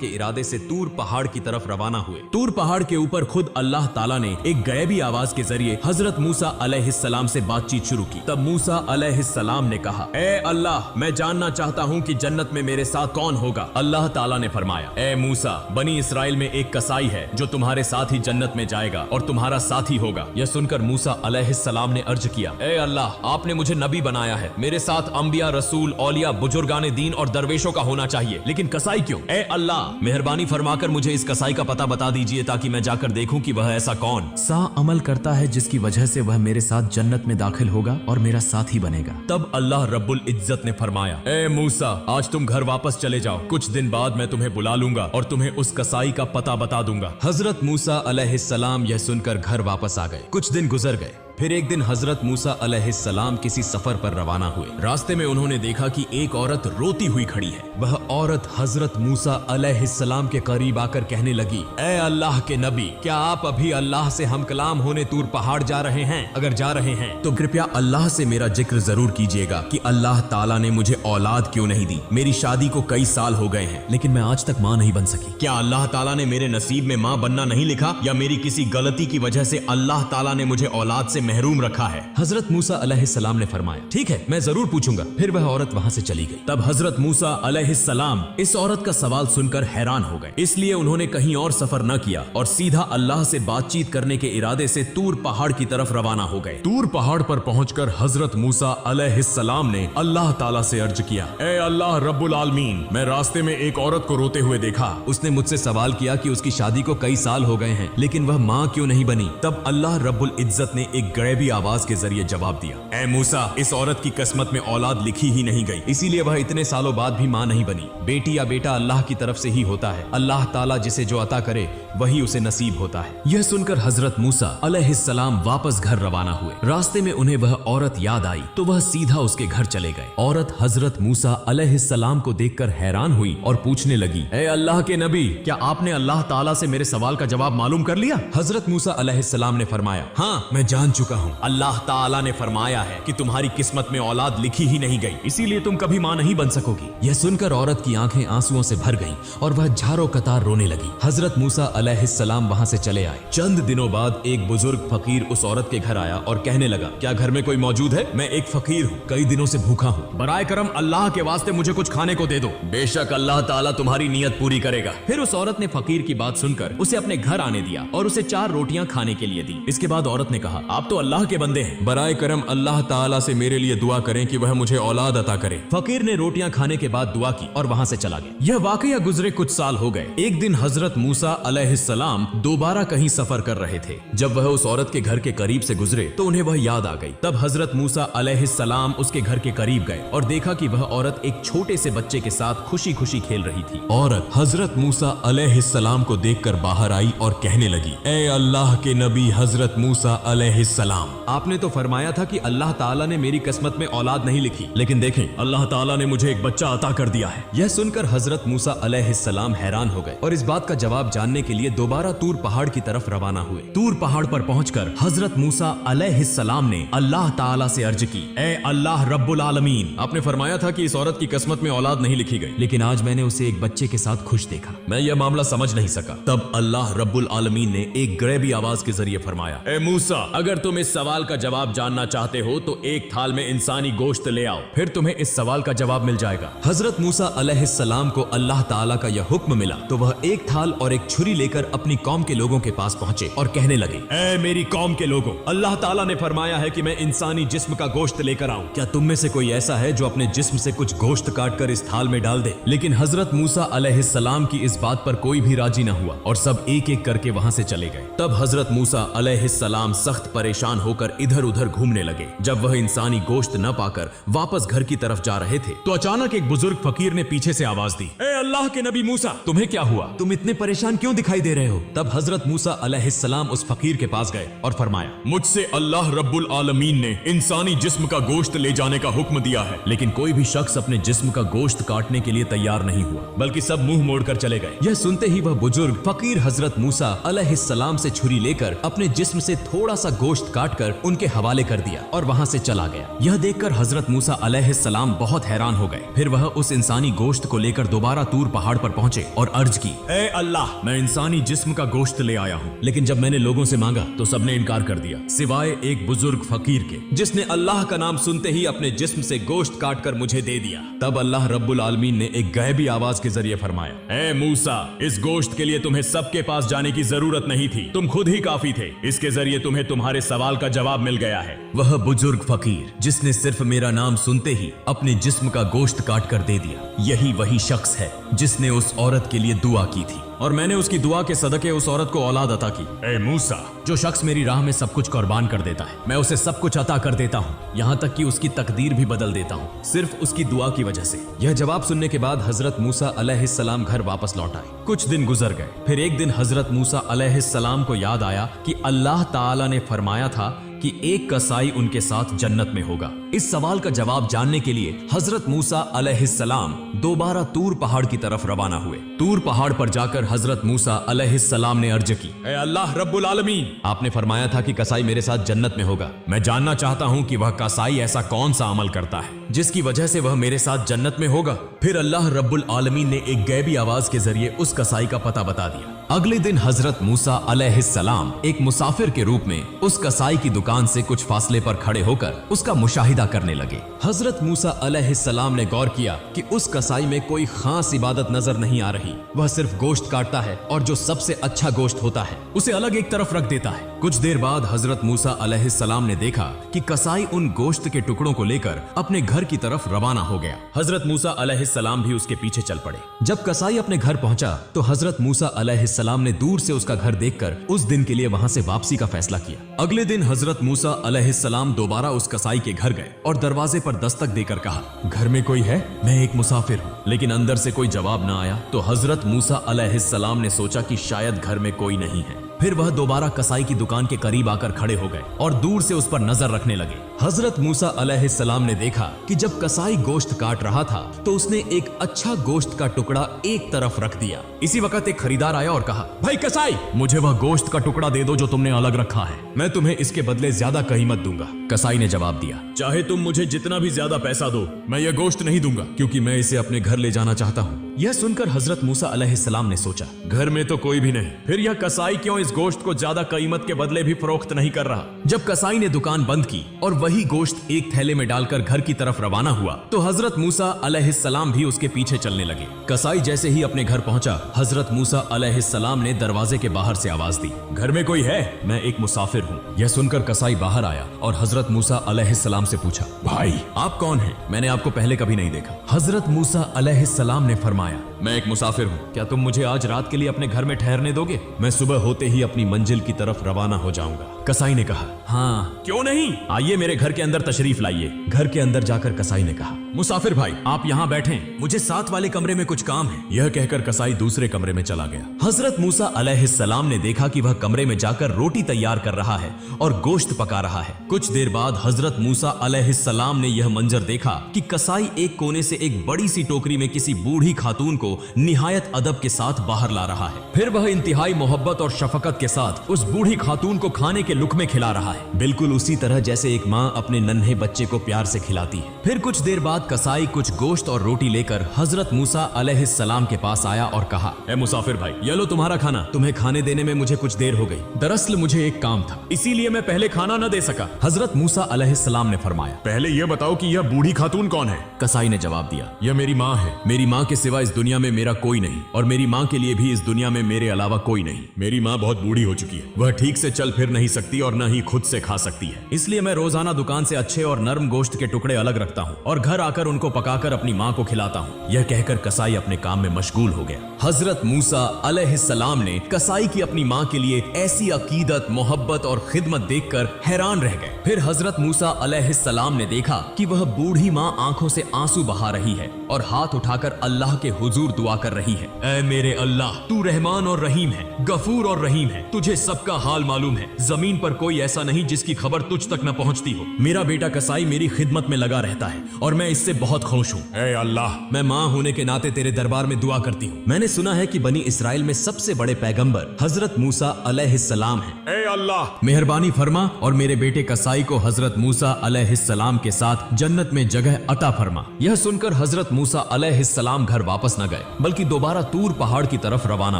के इरादे से तूर पहाड़ की तरफ रवाना हुए। तूर पहाड़ के ऊपर खुद अल्लाह ताला ने एक गैबी आवाज के जरिए हजरत मूसा अलैहिस्सलाम से बातचीत शुरू की। तब मूसा अलैहिस्सलाम ने कहा, ए अल्लाह, मैं जानना चाहता हूँ कि जन्नत में मेरे साथ कौन होगा। अल्लाह ताला ने फरमाया, ए मूसा, बनी इसराइल में एक कसाई है जो तुम्हारे साथ ही जन्नत में जाएगा और तुम्हारा साथी होगा। यह सुनकर मूसा अलैहिस्सलाम ने अर्ज किया, ए अल्लाह, आपने मुझे नबी बनाया है, मेरे साथ अंबिया, रसूल, औलिया, बुजुर्गाने दीन और दरवेशों का होना चाहिए, लेकिन कसाई क्यों? ए अल्लाह, मेहरबानी फरमाकर मुझे इस कसाई का पता बता दीजिए ताकि मैं जाकर देखूं कि वह ऐसा कौन सा अमल करता है जिसकी वजह से वह मेरे साथ जन्नत में दाखिल होगा और मेरा साथी बनेगा। तब अल्लाह रब्बुल इज्जत ने फरमाया, ए मूसा, आज तुम घर वापस चले जाओ, कुछ दिन बाद मैं तुम्हें बुला लूंगा और तुम्हें उस कसाई का पता बता दूंगा। हजरत मूसा अलैहिस्सलाम यह सुनकर घर वापस आ गए। कुछ दिन गुजर गए। फिर एक दिन हजरत मूसा अलैहिस्सलाम किसी सफर पर रवाना हुए। रास्ते में उन्होंने देखा कि एक औरत रोती हुई खड़ी है। वह औरत हजरत मूसा अलैहिस्सलाम के करीब आकर कहने लगी, ए अल्लाह के नबी, क्या आप अभी अल्लाह से हम कलाम होने तूर पहाड़ जा रहे हैं? अगर जा रहे हैं तो कृपया अल्लाह से मेरा जिक्र जरूर कीजिएगा कि अल्लाह ताला ने मुझे औलाद क्यों नहीं दी। मेरी शादी को कई साल हो गए हैं, लेकिन मैं आज तक माँ नहीं बन सकी। क्या अल्लाह ताला ने मेरे नसीब में माँ बनना नहीं लिखा, या मेरी किसी गलती की वजह से अल्लाह ताला ने मुझे औलाद से महरूम रखा है? हजरत मूसा अलैहिस्सलाम ने फरमाया, ठीक है, मैं जरूर पूछूंगा। फिर वह औरत वहां से चली गई। तब हजरत मूसा अलैहिस्सलाम इस औरत का सवाल सुनकर हैरान हो गए, इसलिए उन्होंने कहीं और सफर न किया और सीधा अल्लाह से बातचीत करने के इरादे से तूर पहाड़ की तरफ रवाना हो गए। तूर पहाड़ पर पहुंचकर हजरत मूसा अलैहिस्सलाम ने अल्लाह ताला से अर्ज किया, ए अल्लाह रब्बुल आलमीन, मैं रास्ते में एक औरत को रोते हुए देखा। उसने मुझसे सवाल किया कि उसकी शादी को कई साल हो गए हैं, लेकिन वह माँ क्यों नहीं बनी। तब अल्लाह रब्बुल इज्जत ने एक गैबी आवाज के जरिए जवाब दिया, ए मूसा, इस औरत की किस्मत में औलाद लिखी ही नहीं गई, इसीलिए वह इतने सालों बाद भी मां नहीं बनी। बेटी या बेटा अल्लाह की तरफ से ही होता है। अल्लाह ताला जिसे जो अता करे वही उसे नसीब होता है। यह सुनकर हजरत मूसा अलैहिस्सलाम वापस घर रवाना हुए। रास्ते में उन्हें वह औरत याद आई तो वह सीधा उसके घर चले गए। औरत हजरत मूसा अलैहिस्सलाम को देखकर हैरान हुई और पूछने लगी, ए अल्लाह के नबी, क्या आपने अल्लाह ताला से मेरे सवाल का जवाब मालूम कर लिया? हजरत मूसा अलैहिस्सलाम ने फरमाया, हाँ, मैं जान चुका हूँ। अल्लाह ताला ने फरमाया है कि तुम्हारी किस्मत में औलाद लिखी ही नहीं गई, इसीलिए तुम कभी मां नहीं बन सकोगी। यह सुनकर औरत की आंखें आंसुओं से भर गईं और वह झारो कतार रोने लगी। हजरत मूसा अलैहिस्सलाम वहां से चले आए। चंद दिनों बाद एक बुजुर्ग फकीर उस औरत के घर आया और कहने लगा, क्या घर में कोई मौजूद है? मैं एक फकीर हूँ, कई दिनों से भूखा हूँ, बराए करम अल्लाह के वास्ते मुझे कुछ खाने को दे दो, बेशक अल्लाह ताला तुम्हारी नियत पूरी करेगा। फिर उस औरत ने फकीर की बात सुनकर उसे अपने घर आने दिया और उसे 4 रोटियां खाने के लिए दी। इसके बाद औरत ने कहा, आप तो अल्लाह के बंदे हैं, बराए करम अल्लाह ताला से मेरे लिए दुआ करें कि वह मुझे औलाद अता करे। फकीर ने रोटियां खाने के बाद दुआ की और वहां से चला गया। यह वाकया गुजरे कुछ साल हो गए। एक दिन हजरत मूसा अलैहिस्सलाम दोबारा कहीं सफर कर रहे थे। जब वह उस औरत के घर के करीब से गुजरे तो उन्हें वह याद आ गई। तब हजरत मूसा अलैहिस्सलाम उसके घर के करीब गए और देखा कि वह औरत एक छोटे से बच्चे के साथ खुशी खुशी खेल रही थी। औरत हजरत मूसा अलैहिस्सलाम को देखकर बाहर आई और कहने लगी, ए अल्लाह के नबी हजरत मूसा अलैहिस्सलाम, आपने तो फरमाया था कि अल्लाह ताला ने मेरी किस्मत में औलाद नहीं लिखी, लेकिन देखें अल्लाह ताला ने मुझे एक बच्चा अता कर दिया है। यह सुनकर हजरत मूसा अलैहिस्सलाम हैरान हो गए और इस बात का जवाब जानने के लिए दोबारा तूर पहाड़ की तरफ रवाना हुए। तूर पहाड़ पर पहुंचकर हजरत मूसा अलैहिस्सलाम ने अल्लाह ताला से अर्ज की, ए अल्लाह रब्बुल आलमीन, आपने फरमाया था कि इस औरत की किस्मत में औलाद नहीं लिखी गई, लेकिन आज मैंने उसे एक बच्चे के साथ खुश देखा, मैं यह मामला समझ नहीं सका। तब अल्लाह रब्बुल आलमीन ने एक गैबी आवाज के जरिए फरमाया, ए मूसा, अगर तुम इस सवाल का जवाब जानना चाहते हो तो एक थाल में इंसानी गोश्त ले आओ, फिर तुम्हें इस सवाल का जवाब मिल जाएगा। हजरत मूसा अलैहिस्सलाम को अल्लाह ताला का यह हुक्म मिला तो वह एक थाल और एक छुरी लेकर अपनी कौम के लोगों के पास पहुंचे और कहने लगे, ए मेरी कौम के लोगों, अल्लाह ताला ने फरमाया है कि मैं इंसानी जिस्म का गोश्त लेकर आऊं। क्या तुम में से कोई ऐसा है जो अपने जिस्म से कुछ गोश्त काट कर इस थाल में डाल दे? लेकिन हजरत मूसा अलैहिस्सलाम की इस बात पर कोई भी राजी न हुआ और सब एक एक करके वहां से चले गए। तब हजरत मूसा अलैहिस्सलाम सख्त परेशान होकर इधर उधर घूमने लगे। जब वह इंसानी गोश्त न पाकर वापस घर की तरफ जा रहे थे तो अचानक एक बुजुर्ग फकीर ने पीछे से आवाज दी, ए अल्लाह के नबी मूसा, तुम्हें क्या हुआ? तुम इतने परेशान क्यों दिखाई दे रहे हो? तब हजरत मूसा अलैहिस्सलाम उस फकीर के पास गए और फरमाया, मुझसे अल्लाह रब्बुल आलमीन ने इंसानी जिस्म का गोश्त ले जाने का हुक्म दिया है, लेकिन कोई भी शख्स अपने जिस्म का गोश्त काटने के लिए तैयार नहीं हुआ, बल्कि सब मुंह मोड़कर चले गए। यह सुनते ही वह बुजुर्ग फकीर हजरत मूसा अलैहिस्सलाम से छुरी लेकर अपने जिस्म से थोड़ा सा गोश्त गोश्त काट कर उनके हवाले कर दिया और वहाँ से चला गया। यह देखकर हजरत मूसा अलैहिस्सलाम बहुत हैरान हो गए। फिर वह उस इंसानी गोश्त को लेकर दोबारा तूर पहाड़ पर पहुंचे और अर्ज की, ए अल्लाह, मैं इंसानी जिस्म का गोश्त ले आया हूँ। लेकिन जब मैंने लोगों से मांगा तो सबने इनकार कर दिया, सिवाय एक बुजुर्ग फकीर के, जिसने अल्लाह का नाम सुनते ही अपने जिस्म से गोश्त काट कर मुझे दे दिया। तब अल्लाह रब्बुल आलमीन ने एक गैबी आवाज के जरिए फरमाया, ए मूसा, इस गोश्त के लिए तुम्हें सबके पास जाने की जरूरत नहीं थी, तुम खुद ही काफी थे। इसके जरिए तुम्हें तुम्हारे सवाल का जवाब मिल गया है। वह बुजुर्ग फकीर जिसने सिर्फ मेरा नाम सुनते ही अपने जिस्म का गोश्त काट कर दे दिया, यही वही शख्स है जिसने उस औरत के लिए दुआ की थी और मैंने उसकी दुआ के सदके उस औरत को औलाद अता की। ए मूसा, जो शख्स मेरी राह में सब कुछ कुर्बान कर देता है, मैं उसे सब कुछ अता कर देता हूँ, यहाँ तक कि उसकी तकदीर भी बदल देता हूँ, सिर्फ उसकी दुआ की वजह से। यह जवाब सुनने के बाद हजरत मूसा अलैहिस्सलाम घर वापस लौट आए। कुछ दिन गुजर गए। फिर एक दिन हजरत मूसा अलैहिस्सलाम को याद आया कि अल्लाह ताला ने फरमाया था कि एक कसाई उनके साथ जन्नत में होगा। इस सवाल का जवाब जानने के लिए हजरत मूसा अलैहिस्सलाम दोबारा तूर पहाड़ की तरफ रवाना हुए। तूर पहाड़ पर जाकर हजरत मूसा अलैहिस्सलाम ने अर्ज की, ए अल्लाह रब्बुल आलमीन, आपने फरमाया था कि कसाई मेरे साथ जन्नत में होगा। मैं जानना चाहता हूँ कि वह कसाई ऐसा कौन सा अमल करता है जिसकी वजह से वह मेरे साथ जन्नत में होगा। फिर अल्लाह रब्बुल आलमीन ने एक गैबी आवाज के जरिए उस कसाई का पता बता दिया। अगले दिन हजरत मूसा अलैहिस्सलाम एक मुसाफिर के रूप में उस कसाई की दुकान से कुछ फासले पर खड़े होकर उसका मुशाहिदा करने लगे। हजरत मूसा अलैहिस्सलाम ने गौर किया कि उस कसाई में कोई खास इबादत नजर नहीं आ रही। वह सिर्फ गोश्त काटता है और जो सबसे अच्छा गोश्त होता है उसे अलग एक तरफ रख देता है। कुछ देर बाद हजरत मूसा अलैहिस्सलाम ने देखा कि कसाई उन गोश्त के टुकड़ों को लेकर अपने घर की तरफ रवाना हो गया। हजरत मूसा अलैहिस्सलाम भी उसके पीछे चल पड़े। जब कसाई अपने घर पहुंचा तो हजरत मूसा अलैहिस्सलाम ने दूर से उसका घर देखकर उस दिन के लिए वहां से वापसी का फैसला किया। अगले दिन हजरत मूसा अलैहिस्सलाम दोबारा उस कसाई के घर गए और दरवाजे पर दस्तक देकर कहा, घर में कोई है? मैं एक मुसाफिर हूँ। लेकिन अंदर से कोई जवाब न आया तो हजरत मूसा अलैहिस्सलाम ने सोचा कि शायद घर में कोई नहीं है। फिर वह दोबारा कसाई की दुकान के करीब आकर खड़े हो गए और दूर से उस पर नजर रखने लगे। हजरत मूसा अलैहिस्सलाम ने देखा कि जब कसाई गोश्त काट रहा था तो उसने एक अच्छा गोश्त का टुकड़ा एक तरफ रख दिया। इसी वक्त एक खरीदार आया और कहा, भाई कसाई, मुझे वह गोश्त का टुकड़ा दे दो जो तुमने अलग रखा है, मैं तुम्हें इसके बदले ज्यादा कीमत दूंगा। कसाई ने जवाब दिया, चाहे तुम मुझे जितना भी ज्यादा पैसा दो, मैं यह गोश्त नहीं दूंगा क्योंकि मैं इसे अपने घर ले जाना चाहता हूँ। यह सुनकर हजरत मूसा अलैहिस्सलाम ने सोचा, घर में तो कोई भी नहीं, फिर यह कसाई क्यों इस गोश्त को ज्यादा कीमत के बदले भी फरोख्त नहीं कर रहा। जब कसाई ने दुकान बंद की और वही गोश्त एक थैले में डालकर घर की तरफ रवाना हुआ तो हजरत मूसा अलैहिस्सलाम भी उसके पीछे चलने लगे। कसाई जैसे ही अपने घर पहुंचा, हजरत मूसा अलैहिस्सलाम ने दरवाजे के बाहर से आवाज दी, घर में कोई है? मैं एक मुसाफिर हूँ। यह सुनकर कसाई बाहर आया और हजरत मूसा अलैहिस्सलाम से पूछा, भाई आप कौन हैं? मैंने आपको पहले कभी नहीं देखा। हजरत मूसा अलैहिस्सलाम ने फरमाया, मैं एक मुसाफिर हूँ, क्या तुम मुझे आज रात के लिए अपने घर में ठहरने दोगे? मैं सुबह होते ही अपनी मंजिल की तरफ रवाना हो जाऊंगा। कसाई ने कहा, हाँ क्यों नहीं, आइए मेरे घर के अंदर तशरीफ लाइए। घर के अंदर जाकर कसाई ने कहा, मुसाफिर भाई आप यहाँ बैठें, मुझे साथ वाले कमरे में कुछ काम है। यह कहकर कसाई दूसरे कमरे में चला गया। हजरत मूसा अलैहिस्सलाम ने देखा कि वह कमरे में जाकर रोटी तैयार कर रहा है और गोश्त पका रहा है। कुछ देर बाद हजरत मूसा अलैहिस्सलाम ने यह मंजर देखा कि कसाई एक कोने से एक बड़ी सी टोकरी में किसी बूढ़ी खातून को निहायत अदब के साथ बाहर ला रहा है। फिर वह इंतहाई मोहब्बत और शफकत के साथ उस बूढ़ी खातून को खाने के लुकमे खिला रहा है, बिल्कुल उसी तरह जैसे एक माँ अपने नन्हे बच्चे को प्यार से खिलाती है। फिर कुछ देर बाद कसाई कुछ गोश्त और रोटी लेकर हजरत मूसा अलैहिस्सलाम के पास आया और कहा, ए मुसाफिर भाई, ये लो तुम्हारा खाना, तुम्हें खाने देने में मुझे कुछ देर हो गई। दरअसल मुझे एक काम था, इसीलिए मैं पहले खाना न दे सका। हजरत मूसा अलैहिस्सलाम ने फरमाया, पहले यह बताओ कि यह बूढ़ी खातून कौन है? कसाई ने जवाब दिया, यह मेरी माँ है। मेरी माँ के सिवा इस दुनिया में मेरा कोई नहीं और मेरी माँ के लिए भी इस दुनिया में मेरे अलावा कोई नहीं। मेरी माँ बहुत बूढ़ी हो चुकी है, वह ठीक से चल फिर नहीं सकती और न ही खुद से खा सकती है, इसलिए मैं रोजाना दुकान से अच्छे और नरम गोश्त के टुकड़े अलग रखता हूँ और घर आकर उनको पकाकर अपनी माँ को खिलाता हूँ। यह कहकर कसाई अपने काम में मशगूल हो गया। हजरत मूसा अलैहिस्सलाम ने कसाई की अपनी माँ के लिए ऐसी अकीदत, मोहब्बत और खिदमत देखकर हैरान रह गए। फिर हजरत मूसा अलैहिस्सलाम ने देखा कि वह बूढ़ी माँ आंखों से आंसू बहा रही है और हाथ उठाकर अल्लाह के हुजूर दुआ कर रही है, ऐ मेरे अल्लाह, तू रहमान और रहीम है, गफूर और रहीम है, तुझे सबका हाल मालूम है, जमीन पर कोई ऐसा नहीं जिसकी खबर तुझ तक न पहुंचती हो। मेरा बेटा कसाई मेरी खिदमत में लगा रहता है और मैं इससे बहुत खुश हूँ। ऐ अल्लाह, मैं माँ होने के नाते तेरे दरबार में दुआ करती हूँ। मैंने सुना है कि बनी इसराइल में सबसे बड़े पैगंबर हजरत मूसा अलैहिस्सलाम हैं। ऐ अल्लाह, मेहरबानी फरमा और मेरे बेटे कसाई को हजरत मूसा अलैहिस्सलाम के साथ जन्नत में जगह अता फरमा। यह सुनकर हजरत मूसा अलैहिस्सलाम घर वापस न गए, बल्कि दोबारा तूर पहाड़ की तरफ रवाना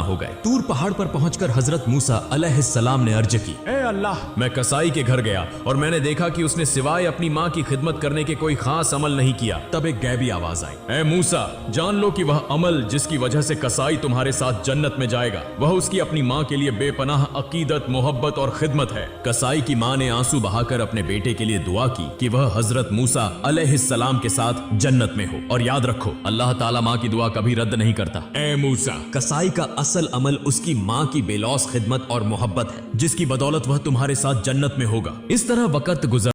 हो गए। तूर पहाड़ पर पहुंचकर हजरत मूसा अलैहिस्सलाम ने अर्ज की, ऐ अल्लाह, मैं कसाई के घर गया और मैंने देखा कि उसने सिवाय अपनी माँ की खिदमत करने के कोई खास अमल नहीं किया। तब एक गैबी आवाज आई, ऐ मूसा, जान लो कि वह अमल जिसकी वजह से कसाई तुम्हारे साथ जन्नत में जाएगा, वह उसकी अपनी माँ के लिए बेपनाह अकीदत, मोहब्बत और खिदमत है। कसाई की माँ ने आंसू बहाकर अपने बेटे के लिए दुआ की कि वह हजरत मूसा अलैहिस्सलाम के साथ जन्नत में हो। और याद रखो, अल्लाह ताला माँ की दुआ कभी रद्द नहीं करता। ऐ मूसा, कसाई का असल अमल उसकी माँ की बेलौस खिदमत और मोहब्बत है, जिसकी बदौलत वह तुम्हारे साथ जन्नत में होगा। इस तरह वक्त गुजर